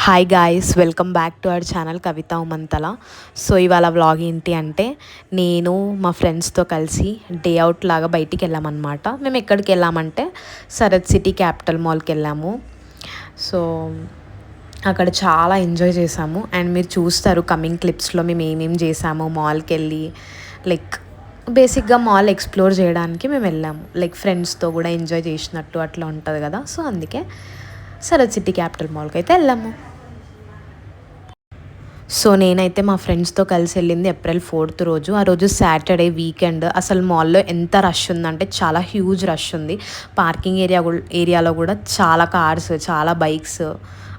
Hi guys, welcome back to our channel Kavitha Umanthala. So ఇవాళ vlog ఏంటి అంటే, నేను మా ఫ్రెండ్స్తో కలిసి డే అవుట్ లాగా బయటికి వెళ్ళామన్నమాట. మేము ఎక్కడికి వెళ్ళామంటే సరత్ సిటీ క్యాపిటల్ మాల్కి వెళ్ళాము. సో అక్కడ చాలా ఎంజాయ్ చేసాము అండ్ మీరు చూస్తారు కమింగ్ క్లిప్స్లో మేము ఏమేమి చేసాము. మాల్కి వెళ్ళి లైక్ బేసిక్గా మాల్ ఎక్స్ప్లోర్ చేయడానికి మేము వెళ్ళాము. లైక్ ఫ్రెండ్స్తో కూడా ఎంజాయ్ చేసినట్టు అట్లా ఉంటుంది కదా. సో అందుకే సరత్ సిటీ క్యాపిటల్ మాల్కి అయితే వెళ్ళాము. సో నేనైతే మా ఫ్రెండ్స్తో కలిసి వెళ్ళింది April 4th రోజు. ఆ రోజు సాటర్డే వీకెండ్. అసలు మాల్లో ఎంత రష్ ఉందంటే చాలా హ్యూజ్ రష్ ఉంది. పార్కింగ్ ఏరియాలో కూడా చాలా కార్స్, చాలా బైక్స్.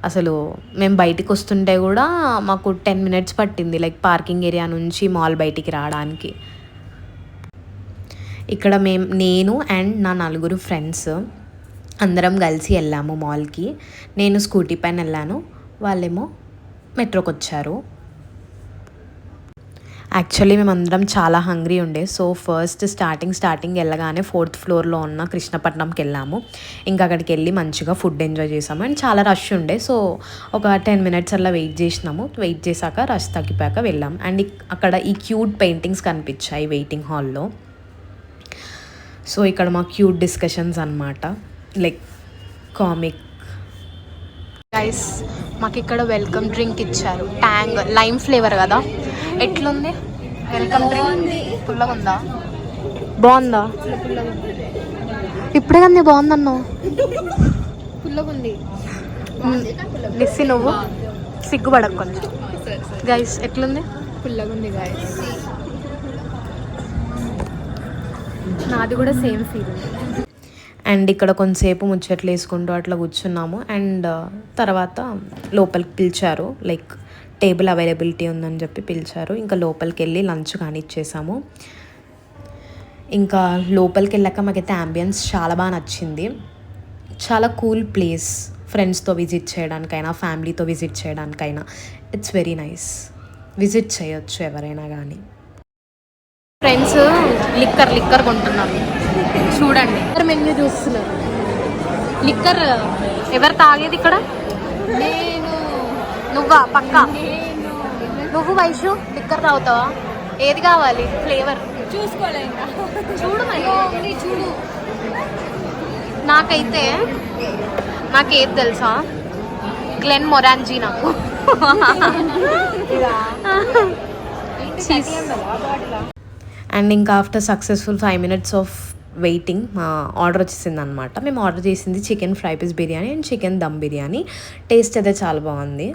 అసలు మేము బయటికి వస్తుంటే కూడా మాకు 10 minutes పట్టింది లైక్ పార్కింగ్ ఏరియా నుంచి మాల్ బయటికి రావడానికి. ఇక్కడ నేను అండ్ నా 4 ఫ్రెండ్స్ అందరం కలిసి వెళ్ళాము మాల్కి. నేను స్కూటీ పైన వెళ్ళాను, వాళ్ళేమో మెట్రోకి వచ్చారు. యాక్చువల్లీ మేమందరం చాలా హంగ్రీ ఉండే. సో ఫస్ట్ స్టార్టింగ్ వెళ్ళగానే 4th ఫ్లోర్లో ఉన్న కృష్ణపట్నంకి వెళ్ళాము. ఇంకా అక్కడికి వెళ్ళి మంచిగా ఫుడ్ ఎంజాయ్ చేసాము అండ్ చాలా రష్ ఉండే. సో ఒక 10 minutes అలా వెయిట్ చేసినాము. వెయిట్ చేశాక రష్ తగ్గిపోయాక వెళ్ళాం. అండ్ అక్కడ ఈ క్యూట్ పెయింటింగ్స్ కనిపించాయి వెయిటింగ్ హాల్లో. సో ఇక్కడ మా క్యూట్ డిస్కషన్స్ అన్నమాట, లైక్ కామిక్. గైస్, మాకు ఇక్కడ వెల్కమ్ డ్రింక్ ఇచ్చారు. ట్యాంగ్ లైమ్ ఫ్లేవర్ కదా. ఎట్లుంది వెల్కమ్ డ్రింక్? పుల్లగా ఉందా? బాగుందా? ఇప్పుడే కానీ బాగుందన్నావు. పుల్లగా ఉంది. నిస్సి నువ్వు సిగ్గుపడకు కొంచెం. గైస్ ఎట్లుంది? పుల్లగా ఉంది గైస్. నాది కూడా సేమ్ ఫీల్. అండ్ ఇక్కడ కొంతసేపు ముచ్చట్లు వేసుకుంటూ అట్లా కూర్చున్నాము. అండ్ తర్వాత లోపలికి పిలిచారు, లైక్ టేబుల్ అవైలబిలిటీ ఉందని చెప్పి పిలిచారు. ఇంకా లోపలికి వెళ్ళి లంచ్ కానీ ఇచ్చేసాము. ఇంకా లోపలికి వెళ్ళాక మాకైతే అంబియన్స్ చాలా బాగా నచ్చింది. చాలా కూల్ ప్లేస్. ఫ్రెండ్స్తో విజిట్ చేయడానికైనా, ఫ్యామిలీతో విజిట్ చేయడానికైనా ఇట్స్ వెరీ నైస్. విజిట్ చేయొచ్చు ఎవరైనా కానీ. ఫ్రెండ్స్ లిక్కర్ కొంటున్నాను చూడండి. మెన్యూ చూస్తున్నారు. లిక్కర్ ఎవరు తాగేది ఇక్కడ? నేను. నువ్వా? పక్కా నువ్వు వైషు లిక్కర్ తాగుతావా? ఏది కావాలి ఫ్లేవర్? చూసుకోలేక చూడు మరి. చూడు. నాకైతే నాకేది తెలుసా? గ్లెన్ మొరాంజీ నాకు. అండ్ ఇంకా after successful 5 minutes of waiting మా ఆర్డర్ వచ్చేసింది అనమాట. మేము ఆర్డర్ చేసింది chicken fry piece biryani and chicken dum biryani. Taste అయితే చాలా బాగుంది.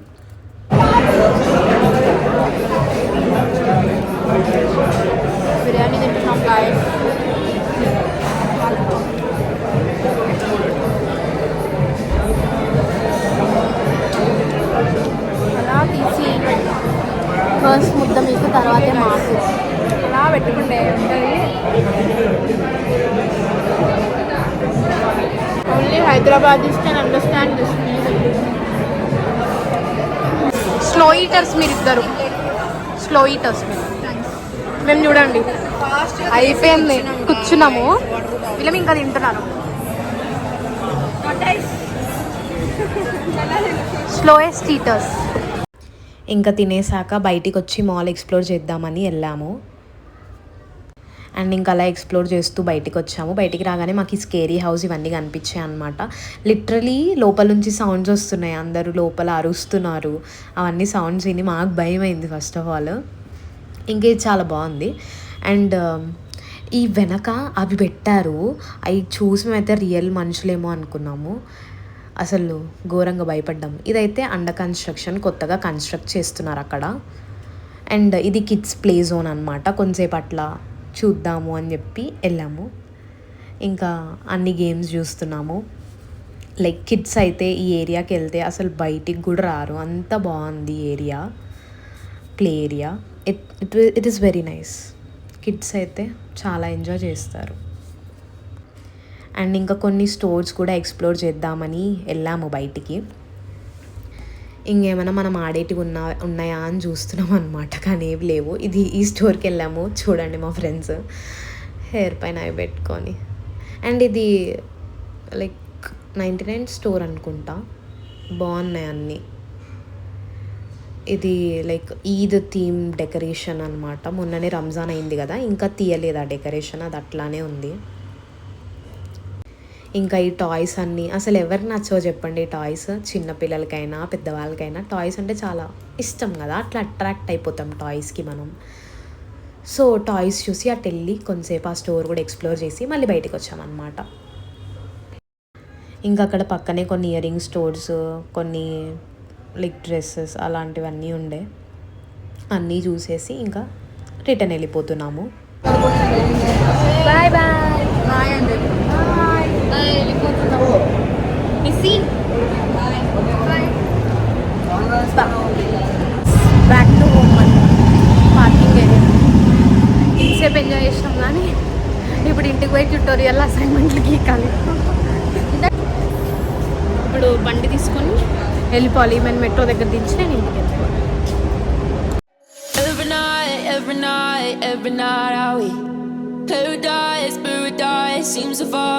బిర్యానీ తింటున్నాం గాయస్. అలా తీసి ఫస్ట్ ముద్ద మీకు, తర్వాతే మాకు అలా పెట్టుకుంటే ఉంటుంది. Only Hyderabadis can understand this music. Slow eaters మీరిద్దరు, స్లో ఈటర్స్ మీరు. మేము చూడండి అయిపోయింది, కూర్చున్నాము. వీళ్ళం ఇంకా తింటున్నారు. Slowest eaters. ఇంకా తినేసాక బయటికి వచ్చి మాల్ ఎక్స్ప్లోర్ చేద్దామని వెళ్ళాము. అండ్ ఇంకా అలా ఎక్స్ప్లోర్ చేస్తూ బయటికి వచ్చాము. బయటికి రాగానే మాకు ఈ స్కేరీ హౌస్ ఇవన్నీ కనిపించాయి అనమాట. లిటరలీ లోపల నుంచి సౌండ్స్ వస్తున్నాయి, అందరూ లోపల అరుస్తున్నారు. అవన్నీ సౌండ్స్ విని మాకు భయం అయింది ఫస్ట్ ఆఫ్ ఆల్. ఇంకేది చాలా బాగుంది. అండ్ ఈ వెనక అవి పెట్టారు, అవి చూసి మేమైతే రియల్ మనుషులేమో అనుకున్నాము. అసలు ఘోరంగా భయపడ్డాము. ఇదైతే అండర్ కన్స్ట్రక్షన్, కొత్తగా కన్స్ట్రక్ట్ చేస్తున్నారు అక్కడ. అండ్ ఇది కిడ్స్ ప్లే జోన్ అనమాట. కొంతసేపు అట్లా చూద్దాము అని చెప్పి వెళ్ళాము. ఇంకా అన్ని గేమ్స్ చూస్తున్నాము. లైక్ కిడ్స్ అయితే ఈ ఏరియాకి వెళ్తే అసలు బయటికి కూడా రారు, అంత బాగుంది area, play area. It is very nice. Kids అయితే చాలా ఎంజాయ్ చేస్తారు. అండ్ ఇంకా కొన్ని స్టోర్స్ కూడా ఎక్స్ప్లోర్ చేద్దామని వెళ్ళాము బయటికి. ఇంకేమైనా మనం ఆడేటివి ఉన్నాయా అని చూస్తున్నాం అనమాట, కానీ ఏవి లేవు. ఈ స్టోర్కి వెళ్ళాము చూడండి, మా ఫ్రెండ్స్ హెయిర్ పైన అవి పెట్టుకొని. అండ్ ఇది లైక్ 99 స్టోర్ అనుకుంటా. బాగున్నాయి అన్నీ. ఇది లైక్ ఈద్ థీమ్ డెకరేషన్ అనమాట. మొన్ననే రంజాన్ అయింది కదా, ఇంకా తీయలేదు ఆ డెకరేషన్, అది అట్లానే ఉంది. ఇంకా ఈ టాయ్స్ అన్నీ అసలు ఎవరికి నచ్చవో చెప్పండి. టాయ్స్ చిన్నపిల్లలకైనా పెద్దవాళ్ళకైనా టాయ్స్ అంటే చాలా ఇష్టం కదా, అట్లా అట్రాక్ట్ అయిపోతాం టాయ్స్కి మనం. సో టాయ్స్ చూసి అటు వెళ్ళి కొంతసేపు ఆ స్టోర్ కూడా ఎక్స్ప్లోర్ చేసి మళ్ళీ బయటికి వచ్చామన్నమాట. ఇంకా అక్కడ పక్కనే కొన్ని ఇయర్ రింగ్ స్టోర్స్, కొన్ని లైక్ డ్రెస్సెస్ అలాంటివన్నీ ఉండే, అన్నీ చూసేసి ఇంకా రిటర్న్ వెళ్ళిపోతున్నాము. బాయ్ బాయ్ బాయ్ అండి. బాయ్ బాయ్ వెళ్ళిపోతున్నాము. Missy bye bye. Back to home అని పార్కింగ్ ఏరియా. ఇంతసేపు ఎంజాయ్ చేసినాం కానీ ఇప్పుడు ఇంటికి పోయి ట్యూటోరియల్ అసైన్మెంట్లు గీకాలి. ఇప్పుడు బండి తీసుకొని వెళ్ళిపోవాలి. ఈమెను మెట్రో దగ్గర దించి నేను ఇంటికి వెళ్ళిపోవాలి. Every night, I we paradise seems so far.